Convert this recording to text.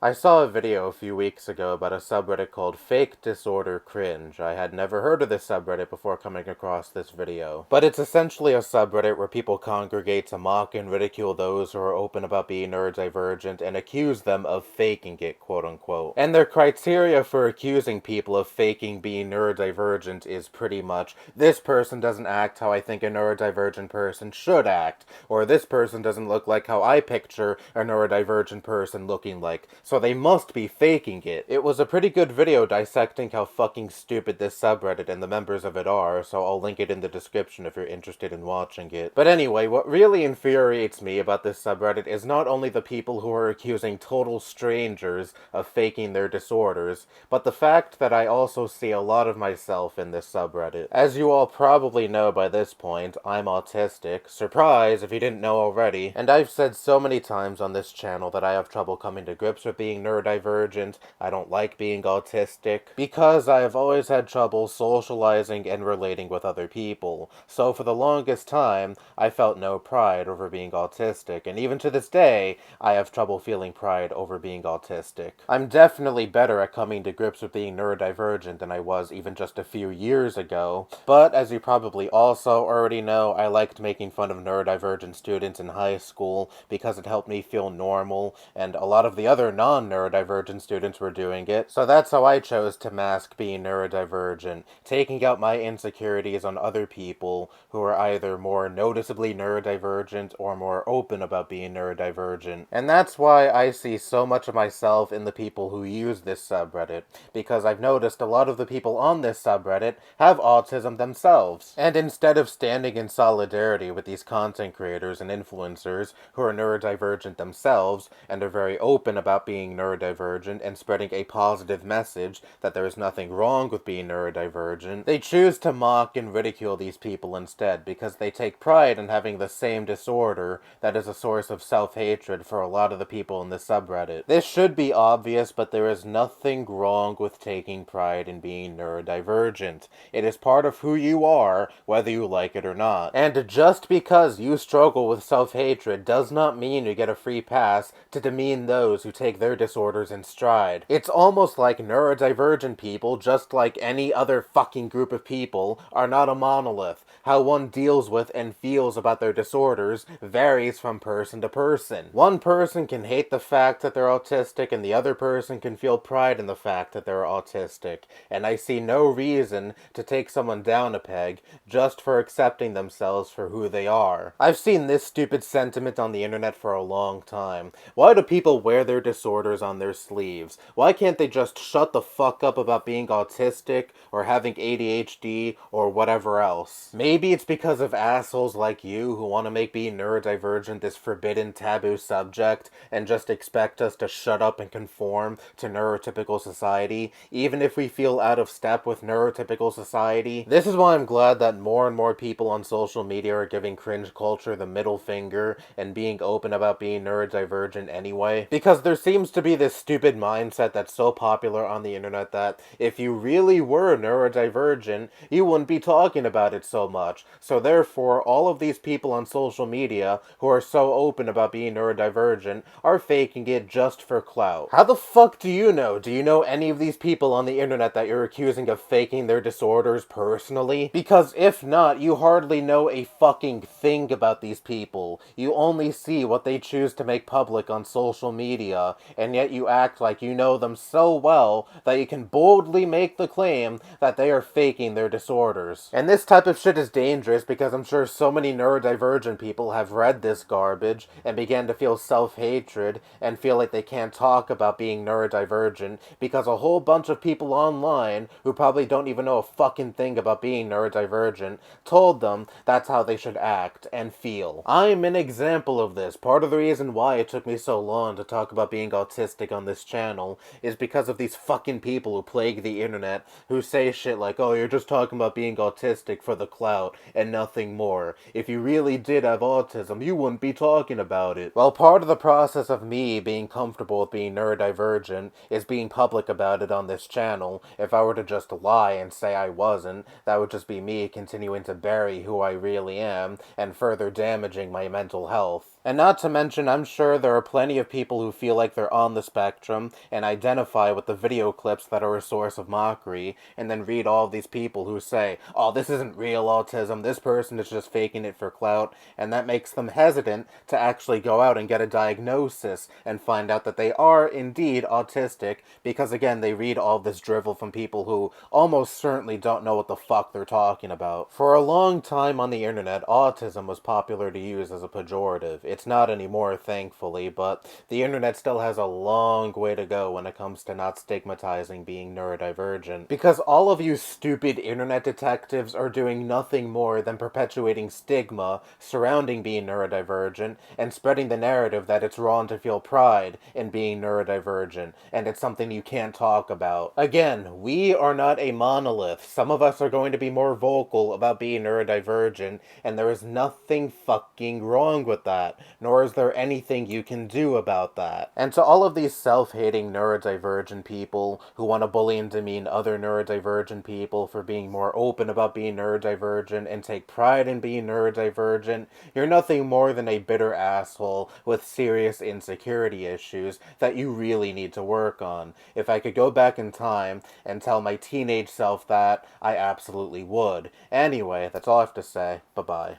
I saw a video a few weeks ago about a subreddit called Fake Disorder Cringe. I had never heard of this subreddit before coming across this video. But it's essentially a subreddit where people congregate to mock and ridicule those who are open about being neurodivergent and accuse them of faking it, quote unquote. And their criteria for accusing people of faking being neurodivergent is pretty much, this person doesn't act how I think a neurodivergent person should act, or this person doesn't look like how I picture a neurodivergent person looking like, so they must be faking it. It was a pretty good video dissecting how fucking stupid this subreddit and the members of it are, so I'll link it in the description if you're interested in watching it. But anyway, what really infuriates me about this subreddit is not only the people who are accusing total strangers of faking their disorders, but the fact that I also see a lot of myself in this subreddit. As you all probably know by this point, I'm autistic. Surprise, if you didn't know already. And I've said so many times on this channel that I have trouble coming to grips with being neurodivergent. I don't like being autistic, because I have always had trouble socializing and relating with other people. So for the longest time, I felt no pride over being autistic, and even to this day, I have trouble feeling pride over being autistic. I'm definitely better at coming to grips with being neurodivergent than I was even just a few years ago, but as you probably also already know, I liked making fun of neurodivergent students in high school because it helped me feel normal, and a lot of the other non-neurodivergent students were doing it, so that's how I chose to mask being neurodivergent, taking out my insecurities on other people who are either more noticeably neurodivergent or more open about being neurodivergent. And that's why I see so much of myself in the people who use this subreddit, because I've noticed a lot of the people on this subreddit have autism themselves. And instead of standing in solidarity with these content creators and influencers who are neurodivergent themselves and are very open about being neurodivergent and spreading a positive message that there is nothing wrong with being neurodivergent, they choose to mock and ridicule these people instead because they take pride in having the same disorder that is a source of self-hatred for a lot of the people in this subreddit. This should be obvious, but there is nothing wrong with taking pride in being neurodivergent. It is part of who you are, whether you like it or not. And just because you struggle with self-hatred does not mean you get a free pass to demean those who take their disorders in stride. It's almost like neurodivergent people, just like any other fucking group of people, are not a monolith. How one deals with and feels about their disorders varies from person to person. One person can hate the fact that they're autistic, and the other person can feel pride in the fact that they're autistic, and I see no reason to take someone down a peg just for accepting themselves for who they are. I've seen this stupid sentiment on the internet for a long time. Why do people wear their disorders on their sleeves? Why can't they just shut the fuck up about being autistic or having ADHD or whatever else? Maybe it's because of assholes like you who want to make being neurodivergent this forbidden taboo subject and just expect us to shut up and conform to neurotypical society, even if we feel out of step with neurotypical society. This is why I'm glad that more and more people on social media are giving cringe culture the middle finger and being open about being neurodivergent anyway, because there seems to be this stupid mindset that's so popular on the internet that if you really were neurodivergent, you wouldn't be talking about it so much. So therefore, all of these people on social media who are so open about being neurodivergent are faking it just for clout. How the fuck do you know? Do you know any of these people on the internet that you're accusing of faking their disorders personally? Because if not, you hardly know a fucking thing about these people. You only see what they choose to make public on social media, and yet you act like you know them so well that you can boldly make the claim that they are faking their disorders. And this type of shit is dangerous because I'm sure so many neurodivergent people have read this garbage and began to feel self-hatred and feel like they can't talk about being neurodivergent because a whole bunch of people online who probably don't even know a fucking thing about being neurodivergent told them that's how they should act and feel. I'm an example of this. Part of the reason why it took me so long to talk about being autistic on this channel is because of these fucking people who plague the internet who say shit like, oh, you're just talking about being autistic for the clout and nothing more. If you really did have autism, you wouldn't be talking about it. Well, part of the process of me being comfortable with being neurodivergent is being public about it on this channel. If I were to just lie and say I wasn't, that would just be me continuing to bury who I really am and further damaging my mental health. And not to mention, I'm sure there are plenty of people who feel like they're on the spectrum and identify with the video clips that are a source of mockery, and then read all of these people who say, oh, this isn't real autism, this person is just faking it for clout, and that makes them hesitant to actually go out and get a diagnosis and find out that they are indeed autistic, because again, they read all this drivel from people who almost certainly don't know what the fuck they're talking about. For a long time on the internet, autism was popular to use as a pejorative. It's not anymore, thankfully, but the internet still has a long way to go when it comes to not stigmatizing being neurodivergent. Because all of you stupid internet detectives are doing nothing more than perpetuating stigma surrounding being neurodivergent and spreading the narrative that it's wrong to feel pride in being neurodivergent and it's something you can't talk about. Again, we are not a monolith. Some of us are going to be more vocal about being neurodivergent, and there is nothing fucking wrong with that, nor is there anything you can do about that. And to all of these self-hating neurodivergent people who want to bully and demean other neurodivergent people for being more open about being neurodivergent and take pride in being neurodivergent, you're nothing more than a bitter asshole with serious insecurity issues that you really need to work on. If I could go back in time and tell my teenage self that, I absolutely would. Anyway, that's all I have to say. Bye-bye.